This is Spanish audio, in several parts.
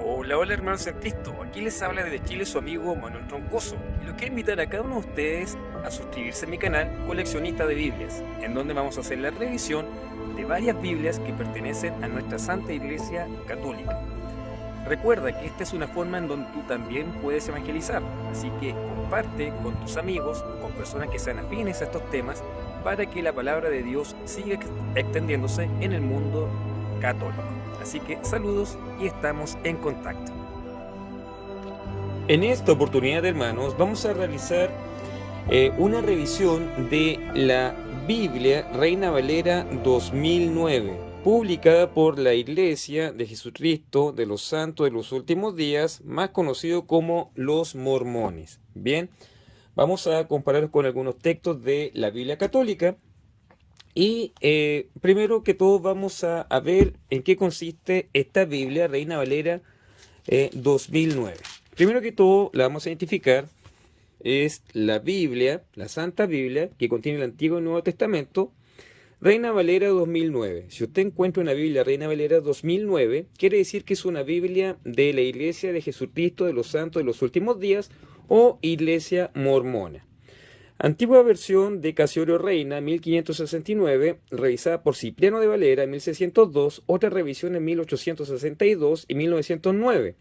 Hola, hola hermanos en Cristo, aquí les habla desde Chile su amigo Manuel Troncoso y los quiero invitar a cada uno de ustedes a suscribirse a mi canal Coleccionista de Biblias, en donde vamos a hacer la revisión de varias Biblias que pertenecen a nuestra Santa Iglesia Católica. Recuerda que esta es una forma en donde tú también puedes evangelizar, así que comparte con tus amigos, con personas que sean afines a estos temas, para que la palabra de Dios siga extendiéndose en el mundo católico. Así que saludos y estamos en contacto. En esta oportunidad, hermanos, vamos a realizar una revisión de la Biblia Reina Valera 2009, publicada por la Iglesia de Jesucristo de los Santos de los Últimos Días, más conocido como los Mormones. Bien, vamos a comparar con algunos textos de la Biblia Católica. Y primero que todo vamos a ver en qué consiste esta Biblia Reina Valera 2009. Primero que todo la vamos a identificar. Es la Biblia, la Santa Biblia, que contiene el Antiguo y Nuevo Testamento, Reina Valera 2009. Si usted encuentra una Biblia Reina Valera 2009, quiere decir que es una Biblia de la Iglesia de Jesucristo de los Santos de los Últimos Días o Iglesia Mormona. Antigua versión de Casiorio Reina, 1569, revisada por Cipriano de Valera, 1602, otra revisión en 1862 y 1909.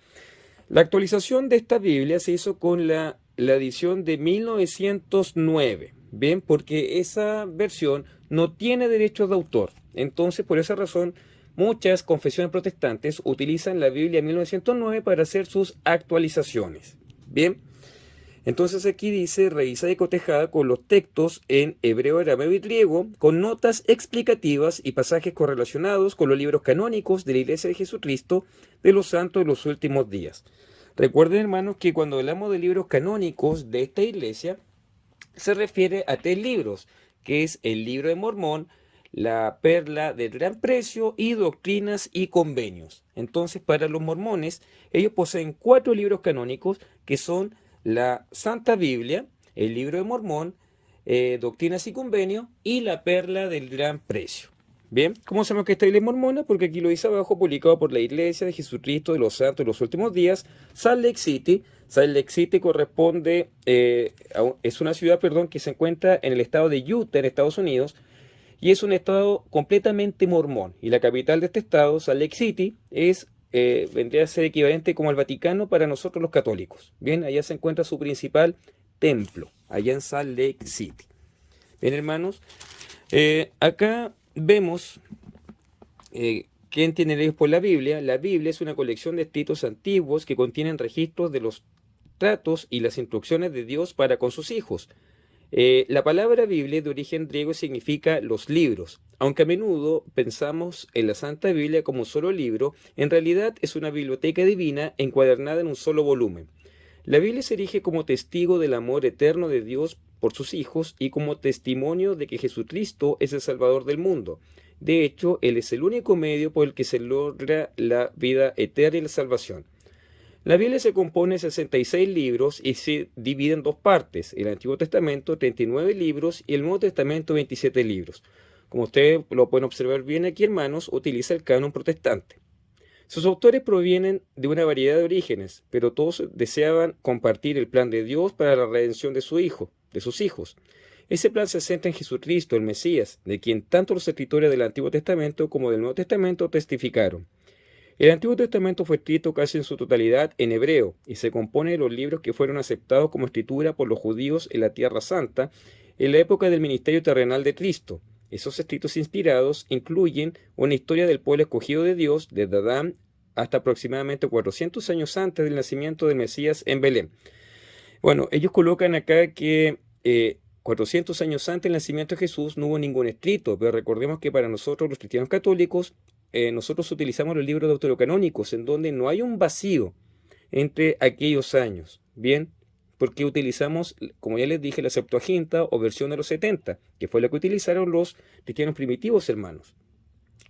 La actualización de esta Biblia se hizo con la edición de 1909, ¿bien? Porque esa versión no tiene derechos de autor. Entonces, por esa razón, muchas confesiones protestantes utilizan la Biblia 1909 para hacer sus actualizaciones, ¿bien? Entonces aquí dice, revisada y cotejada con los textos en hebreo, arameo y griego, con notas explicativas y pasajes correlacionados con los libros canónicos de la Iglesia de Jesucristo de los Santos de los Últimos Días. Recuerden, hermanos, que cuando hablamos de libros canónicos de esta iglesia, se refiere a 3 libros, que es el Libro de Mormón, la Perla del Gran Precio y Doctrinas y Convenios. Entonces, para los mormones, ellos poseen 4 libros canónicos que son la Santa Biblia, el Libro de Mormón, Doctrinas y Convenios y la Perla del Gran Precio. Bien, ¿cómo sabemos que esta Biblia es mormona? Porque aquí lo dice abajo, publicado por la Iglesia de Jesucristo de los Santos de los Últimos Días, Salt Lake City. Salt Lake City corresponde, es una ciudad, que se encuentra en el estado de Utah, en Estados Unidos, y es un estado completamente mormón. Y la capital de este estado, Salt Lake City, vendría a ser equivalente como al Vaticano para nosotros los católicos. Bien, allá se encuentra su principal templo, allá en Salt Lake City. Bien, hermanos, acá vemos quién tiene leyes por la Biblia. La Biblia es una colección de escritos antiguos que contienen registros de los tratos y las instrucciones de Dios para con sus hijos. La palabra Biblia de origen griego significa los libros. Aunque a menudo pensamos en la Santa Biblia como un solo libro, en realidad es una biblioteca divina encuadernada en un solo volumen. La Biblia se erige como testigo del amor eterno de Dios por sus hijos y como testimonio de que Jesucristo es el Salvador del mundo. De hecho, Él es el único medio por el que se logra la vida eterna y la salvación. La Biblia se compone de 66 libros y se divide en 2 partes. El Antiguo Testamento, 39 libros, y el Nuevo Testamento, 27 libros. Como ustedes lo pueden observar bien aquí, hermanos, utiliza el canon protestante. Sus autores provienen de una variedad de orígenes, pero todos deseaban compartir el plan de Dios para la redención de sus hijos. Ese plan se centra en Jesucristo, el Mesías, de quien tanto los escritores del Antiguo Testamento como del Nuevo Testamento testificaron. El Antiguo Testamento fue escrito casi en su totalidad en hebreo y se compone de los libros que fueron aceptados como escritura por los judíos en la Tierra Santa en la época del ministerio terrenal de Cristo. Esos escritos inspirados incluyen una historia del pueblo escogido de Dios desde Adán hasta aproximadamente 400 años antes del nacimiento del Mesías en Belén. Bueno, ellos colocan acá que 400 años antes del nacimiento de Jesús no hubo ningún escrito, pero recordemos que para nosotros los cristianos católicos, nosotros utilizamos los libros deuterocanónicos, en donde no hay un vacío entre aquellos años, ¿bien? Porque utilizamos, como ya les dije, la Septuaginta o versión de los 70, que fue la que utilizaron los cristianos primitivos, hermanos.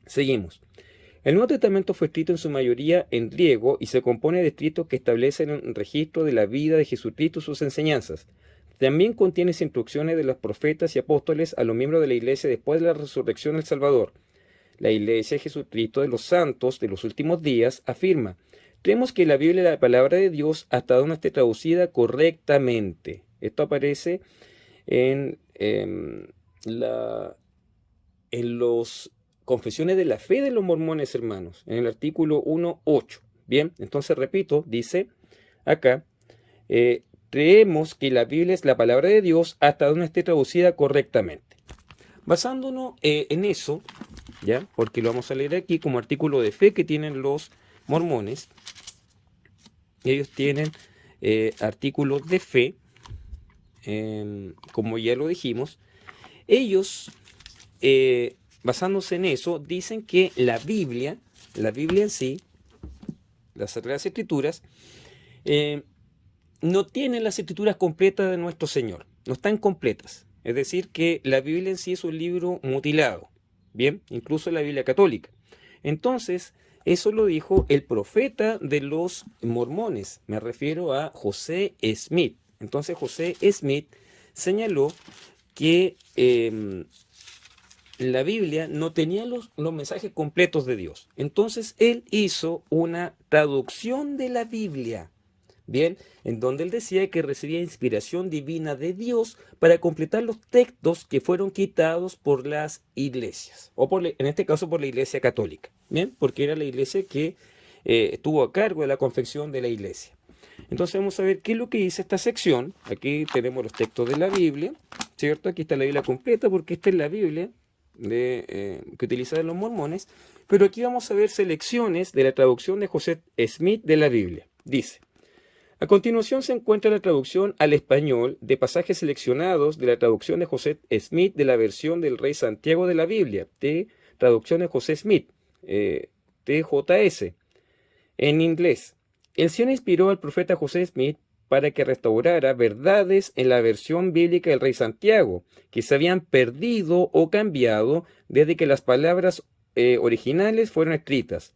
Seguimos. El Nuevo Testamento fue escrito en su mayoría en griego y se compone de escritos que establecen un registro de la vida de Jesucristo y sus enseñanzas. También contiene instrucciones de los profetas y apóstoles a los miembros de la Iglesia después de la resurrección del Salvador. La Iglesia de Jesucristo de los Santos de los últimos días afirma: creemos que la Biblia es la palabra de Dios hasta donde esté traducida correctamente. Esto aparece en los Confesiones de la Fe de los Mormones, hermanos, en el artículo 1.8. Bien, entonces repito, dice acá, creemos que la Biblia es la palabra de Dios hasta donde esté traducida correctamente. Basándonos en eso, ¿ya? Porque lo vamos a leer aquí como artículo de fe que tienen los mormones. Ellos tienen artículos de fe, como ya lo dijimos. Ellos, basándose en eso, dicen que la Biblia en sí, las Sagradas Escrituras, no tienen las escrituras completas de nuestro Señor, no están completas. Es decir, que la Biblia en sí es un libro mutilado, bien, incluso la Biblia católica. Entonces, eso lo dijo el profeta de los mormones, me refiero a José Smith. Entonces, José Smith señaló que la Biblia no tenía los mensajes completos de Dios. Entonces, él hizo una traducción de la Biblia, bien, en donde él decía que recibía inspiración divina de Dios para completar los textos que fueron quitados por las iglesias, o en este caso por la Iglesia Católica, bien, porque era la iglesia que estuvo a cargo de la confección de la iglesia. Entonces vamos a ver qué es lo que dice esta sección. Aquí tenemos los textos de la Biblia, ¿cierto? Aquí está la Biblia completa porque esta es la Biblia que utilizaban los mormones, pero aquí vamos a ver selecciones de la traducción de José Smith de la Biblia. Dice: a continuación se encuentra la traducción al español de pasajes seleccionados de la traducción de José Smith de la versión del Rey Santiago de la Biblia, traducción de José Smith, TJS, en inglés. El Señor inspiró al profeta José Smith para que restaurara verdades en la versión bíblica del Rey Santiago, que se habían perdido o cambiado desde que las palabras originales fueron escritas.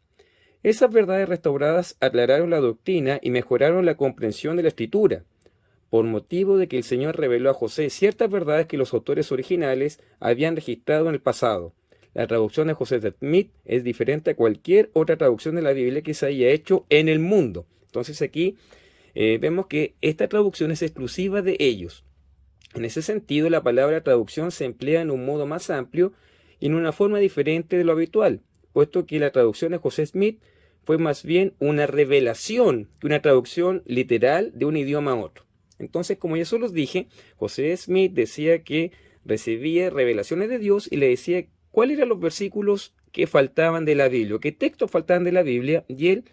Esas verdades restauradas aclararon la doctrina y mejoraron la comprensión de la escritura, por motivo de que el Señor reveló a José ciertas verdades que los autores originales habían registrado en el pasado. La traducción de José Smith es diferente a cualquier otra traducción de la Biblia que se haya hecho en el mundo. Entonces aquí vemos que esta traducción es exclusiva de ellos. En ese sentido, la palabra traducción se emplea en un modo más amplio y en una forma diferente de lo habitual, puesto que la traducción de José Smith fue más bien una revelación que una traducción literal de un idioma a otro. Entonces, como ya se los dije, José Smith decía que recibía revelaciones de Dios y le decía cuáles eran los versículos que faltaban de la Biblia, qué textos faltaban de la Biblia, y él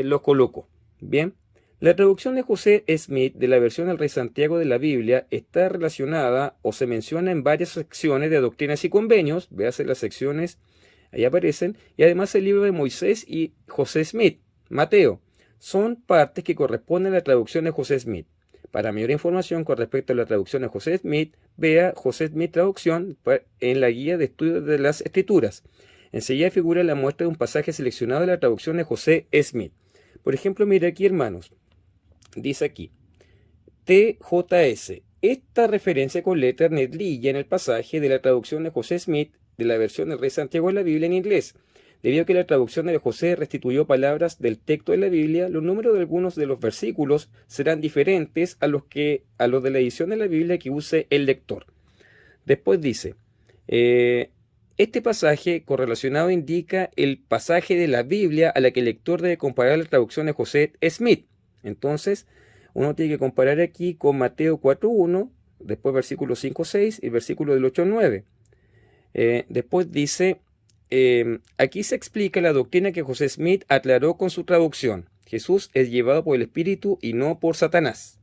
los colocó. Bien, la traducción de José Smith de la versión del Rey Santiago de la Biblia está relacionada o se menciona en varias secciones de doctrinas y convenios. Véase las secciones, ahí aparecen, y además el libro de Moisés y José Smith, Mateo, son partes que corresponden a la traducción de José Smith. Para mayor información con respecto a la traducción de José Smith, vea José Smith Traducción en la guía de estudio de las Escrituras. Enseguida figura la muestra de un pasaje seleccionado de la traducción de José Smith. Por ejemplo, mira aquí, hermanos, dice aquí, TJS. Esta referencia con letra negrilla en el pasaje de la traducción de José Smith de la versión del Rey Santiago de la Biblia en inglés. Debido a que la traducción de José restituyó palabras del texto de la Biblia, los números de algunos de los versículos serán diferentes a los de la edición de la Biblia que use el lector. Después dice, este pasaje correlacionado indica el pasaje de la Biblia a la que el lector debe comparar la traducción de José Smith. Entonces, uno tiene que comparar aquí con Mateo 4.1, después versículo 5.6 y versículo del 8.9. Después dice, aquí se explica la doctrina que José Smith aclaró con su traducción. Jesús es llevado por el Espíritu y no por Satanás.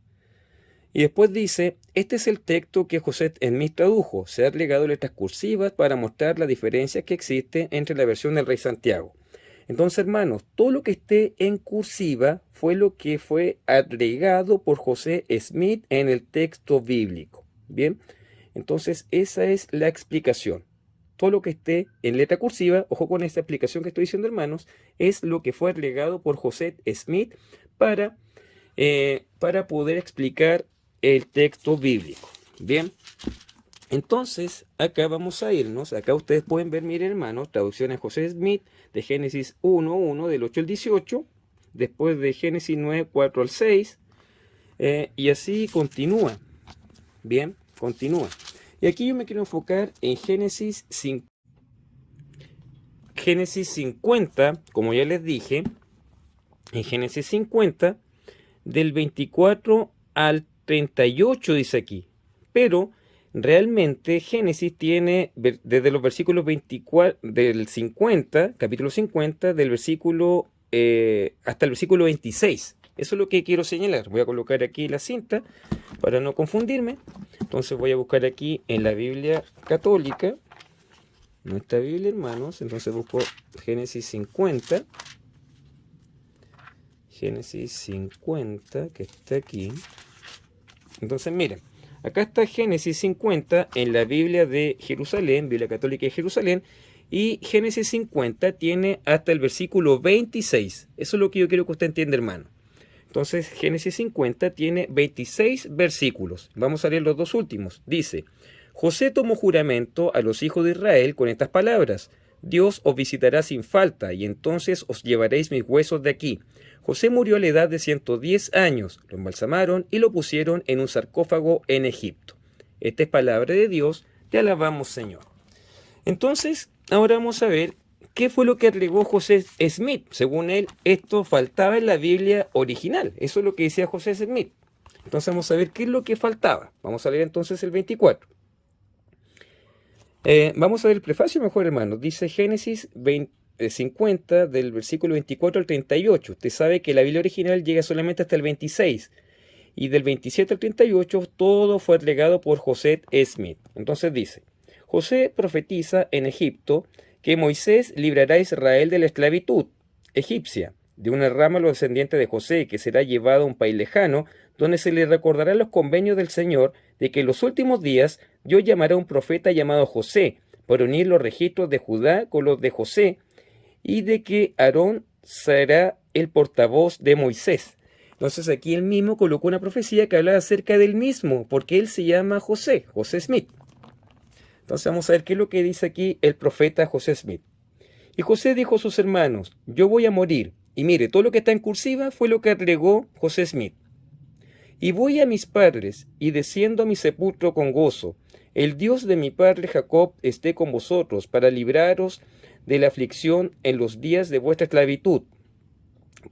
Y después dice, este es el texto que José Smith tradujo. Se ha agregado letras cursivas para mostrar la diferencia que existe entre la versión del Rey Santiago. Entonces, hermanos, todo lo que esté en cursiva fue lo que fue agregado por José Smith en el texto bíblico. Bien, entonces esa es la explicación. Todo lo que esté en letra cursiva, ojo con esta explicación que estoy diciendo, hermanos, es lo que fue agregado por José Smith para poder explicar el texto bíblico. Bien, entonces acá vamos a irnos. Acá ustedes pueden ver, miren, hermanos, traducciones José Smith de Génesis 1.1 del 8 al 18, después de Génesis 9, 4 al 6, y así continúa. Bien, continúa. Y aquí yo me quiero enfocar en Génesis 50, como ya les dije, en Génesis 50, del 24 al 38 dice aquí. Pero realmente Génesis tiene desde los versículos 24 del 50, capítulo 50, del versículo hasta el versículo 26. Eso es lo que quiero señalar. Voy a colocar aquí la cinta para no confundirme. Entonces voy a buscar aquí en la Biblia católica, nuestra Biblia, hermanos. Entonces busco Génesis 50. Génesis 50, que está aquí. Entonces miren, acá está Génesis 50 en la Biblia de Jerusalén, Biblia Católica de Jerusalén, y Génesis 50 tiene hasta el versículo 26. Eso es lo que yo quiero que usted entienda, hermano. Entonces Génesis 50 tiene 26 versículos. Vamos a leer los dos últimos. Dice, José tomó juramento a los hijos de Israel con estas palabras: Dios os visitará sin falta, y entonces os llevaréis mis huesos de aquí. José murió a la edad de 110 años, lo embalsamaron y lo pusieron en un sarcófago en Egipto. Esta es palabra de Dios, te alabamos, Señor. Entonces, ahora vamos a ver qué fue lo que agregó José Smith. Según él, esto faltaba en la Biblia original. Eso es lo que decía José Smith. Entonces vamos a ver qué es lo que faltaba. Vamos a leer entonces el 24. Vamos a ver el prefacio mejor, hermano. Dice Génesis 50 del versículo 24 al 38. Usted sabe que la Biblia original llega solamente hasta el 26. Y del 27 al 38 todo fue agregado por José Smith. Entonces dice, José profetiza en Egipto que Moisés librará a Israel de la esclavitud egipcia, de una rama los descendientes de José, que será llevado a un país lejano, donde se le recordará los convenios del Señor, de que en los últimos días Dios llamará a un profeta llamado José, para unir los registros de Judá con los de José, y de que Aarón será el portavoz de Moisés. Entonces aquí él mismo colocó una profecía que hablaba acerca del mismo, porque él se llama José Smith. Entonces vamos a ver qué es lo que dice aquí el profeta José Smith. Y José dijo a sus hermanos, yo voy a morir. Y mire, todo lo que está en cursiva fue lo que agregó José Smith. Y voy a mis padres, y desciendo a mi sepulcro con gozo. El Dios de mi padre Jacob esté con vosotros, para libraros de la aflicción en los días de vuestra esclavitud.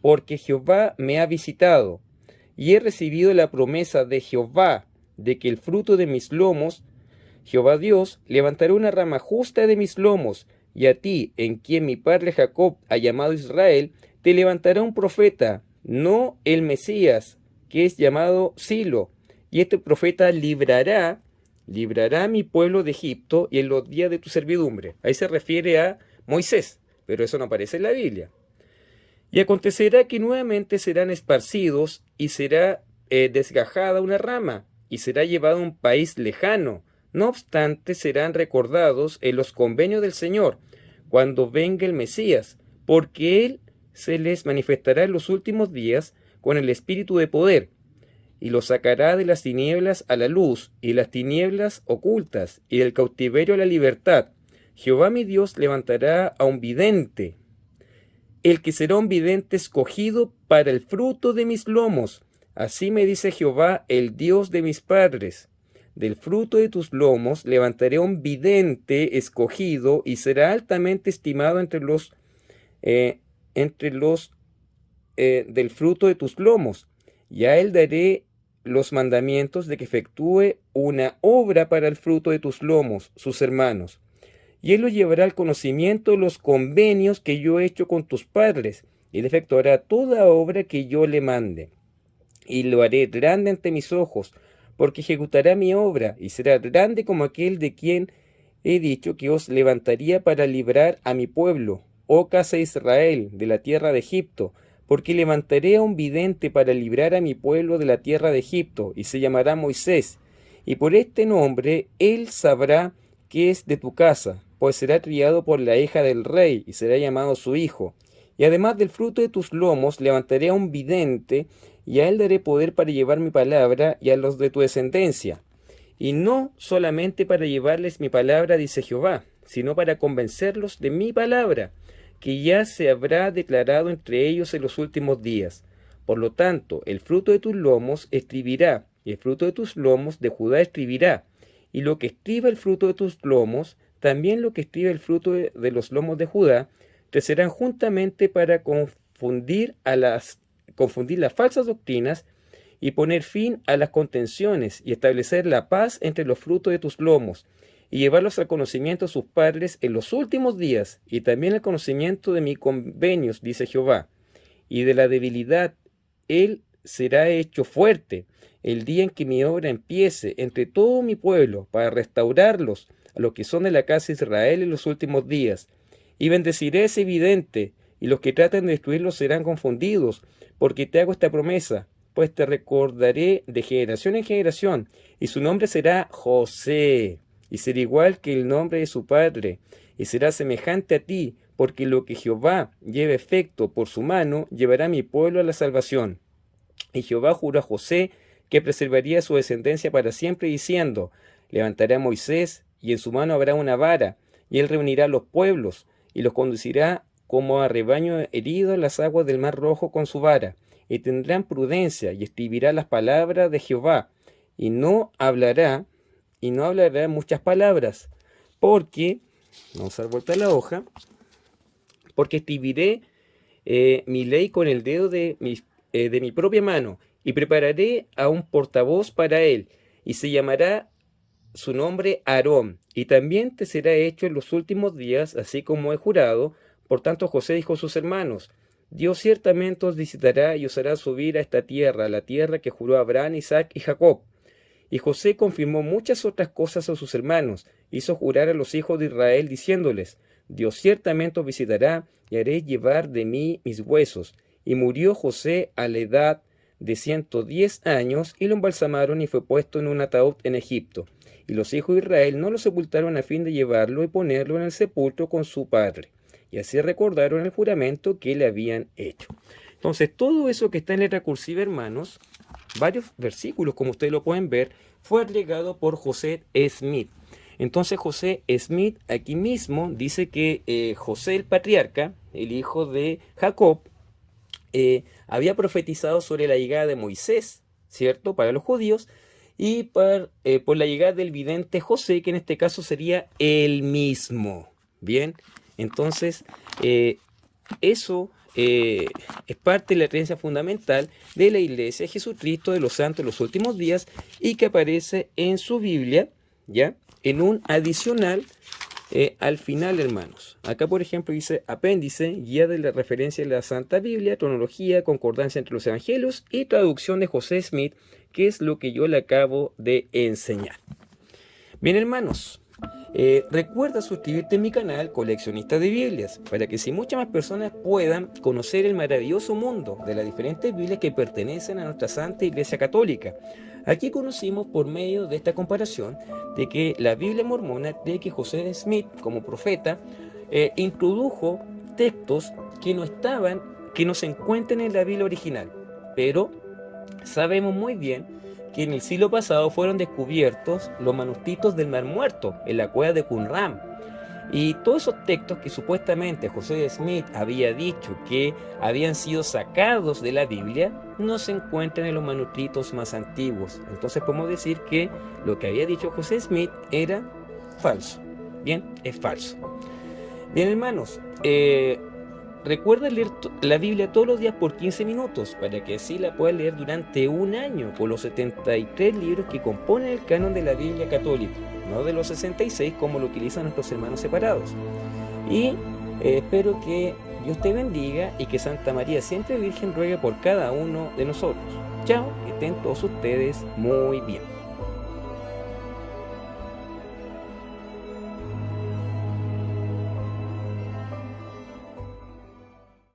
Porque Jehová me ha visitado, y he recibido la promesa de Jehová, de que el fruto de mis lomos, Jehová Dios, levantará una rama justa de mis lomos, y a ti, en quien mi padre Jacob ha llamado Israel, te levantará un profeta, no el Mesías, que es llamado Silo, y este profeta librará a mi pueblo de Egipto y en los días de tu servidumbre. Ahí se refiere a Moisés, pero eso no aparece en la Biblia. Y acontecerá que nuevamente serán esparcidos y será desgajada una rama, y será llevado a un país lejano. No obstante, serán recordados en los convenios del Señor, cuando venga el Mesías, porque Él se les manifestará en los últimos días con el espíritu de poder, y los sacará de las tinieblas a la luz, y las tinieblas ocultas, y del cautiverio a la libertad. Jehová mi Dios levantará a un vidente, el que será un vidente escogido para el fruto de mis lomos. Así me dice Jehová, el Dios de mis padres. Del fruto de tus lomos levantaré un vidente escogido y será altamente estimado del fruto de tus lomos. Y a él daré los mandamientos de que efectúe una obra para el fruto de tus lomos, sus hermanos. Y él lo llevará al conocimiento de los convenios que yo he hecho con tus padres, y él efectuará toda obra que yo le mande. Y lo haré grande ante mis ojos, porque ejecutará mi obra, y será grande como aquel de quien he dicho que os levantaría para librar a mi pueblo, oh casa de Israel, de la tierra de Egipto, porque levantaré a un vidente para librar a mi pueblo de la tierra de Egipto, y se llamará Moisés, y por este nombre él sabrá que es de tu casa, pues será criado por la hija del rey, y será llamado su hijo. Y además del fruto de tus lomos levantaré a un vidente, y a él daré poder para llevar mi palabra y a los de tu descendencia. Y no solamente para llevarles mi palabra, dice Jehová, sino para convencerlos de mi palabra, que ya se habrá declarado entre ellos en los últimos días. Por lo tanto, el fruto de tus lomos estribirá, y el fruto de tus lomos de Judá estribirá, y lo que estriba el fruto de tus lomos, también lo que estriba el fruto de los lomos de Judá, crecerán juntamente para confundir las falsas doctrinas y poner fin a las contenciones y establecer la paz entre los frutos de tus lomos y llevarlos al conocimiento de sus padres en los últimos días y también al conocimiento de mis convenios, dice Jehová. Y de la debilidad él será hecho fuerte el día en que mi obra empiece entre todo mi pueblo para restaurarlos a los que son de la casa de Israel en los últimos días. Y bendeciré ese vidente, y los que traten de destruirlo serán confundidos, porque te hago esta promesa, pues te recordaré de generación en generación, y su nombre será José, y será igual que el nombre de su padre, y será semejante a ti, porque lo que Jehová lleve efecto por su mano, llevará a mi pueblo a la salvación. Y Jehová juró a José que preservaría su descendencia para siempre, diciendo, levantaré a Moisés, y en su mano habrá una vara, y él reunirá a los pueblos, y los conducirá como a rebaño herido en las aguas del mar rojo con su vara, y tendrán prudencia, y escribirá las palabras de Jehová, y no hablará muchas palabras, porque, vamos a dar vuelta a la hoja, porque escribiré mi ley con el dedo de mi propia mano, y prepararé a un portavoz para él, y se llamará su nombre Aarón, y también te será hecho en los últimos días, así como he jurado. Por tanto José dijo a sus hermanos, Dios ciertamente os visitará y os hará subir a esta tierra, a la tierra que juró a Abraham, Isaac y Jacob. Y José confirmó muchas otras cosas a sus hermanos, hizo jurar a los hijos de Israel, diciéndoles, Dios ciertamente os visitará y haré llevar de mí mis huesos. Y murió José a la edad de 110 años, y lo embalsamaron y fue puesto en un ataúd en Egipto. Y los hijos de Israel no lo sepultaron a fin de llevarlo y ponerlo en el sepulcro con su padre. Y así recordaron el juramento que le habían hecho. Entonces, todo eso que está en letra cursiva, hermanos, varios versículos, como ustedes lo pueden ver, fue agregado por José Smith. Entonces, José Smith aquí mismo dice que José el patriarca, el hijo de Jacob, había profetizado sobre la llegada de Moisés, ¿cierto?, para los judíos, y por la llegada del vidente José, que en este caso sería él mismo. Bien, entonces eso es parte de la creencia fundamental de la Iglesia de Jesucristo de los Santos de los Últimos Días, y que aparece en su Biblia, ¿ya?, en un adicional al final, hermanos. Acá, por ejemplo, dice apéndice, guía de la referencia de la Santa Biblia, cronología, concordancia entre los evangelios y traducción de José Smith, que es lo que yo le acabo de enseñar. Bien, hermanos, recuerda suscribirte en mi canal Coleccionista de Biblias, para que si muchas más personas puedan conocer el maravilloso mundo de las diferentes Biblias que pertenecen a nuestra Santa Iglesia Católica. Aquí conocimos por medio de esta comparación de que la Biblia mormona cree que José Smith, como profeta, introdujo textos que no se encuentran en la Biblia original, pero sabemos muy bien que en el siglo pasado fueron descubiertos los manuscritos del Mar Muerto en la cueva de Qumran. Y todos esos textos que supuestamente José Smith había dicho que habían sido sacados de la Biblia, no se encuentran en los manuscritos más antiguos. Entonces podemos decir que lo que había dicho José Smith era falso. Bien, es falso. Bien, hermanos, recuerda leer la Biblia todos los días por 15 minutos para que así la puedas leer durante un año con los 73 libros que componen el canon de la Biblia católica, no de los 66 como lo utilizan nuestros hermanos separados. Y espero que Dios te bendiga y que Santa María siempre Virgen ruegue por cada uno de nosotros. Chao, que estén todos ustedes muy bien.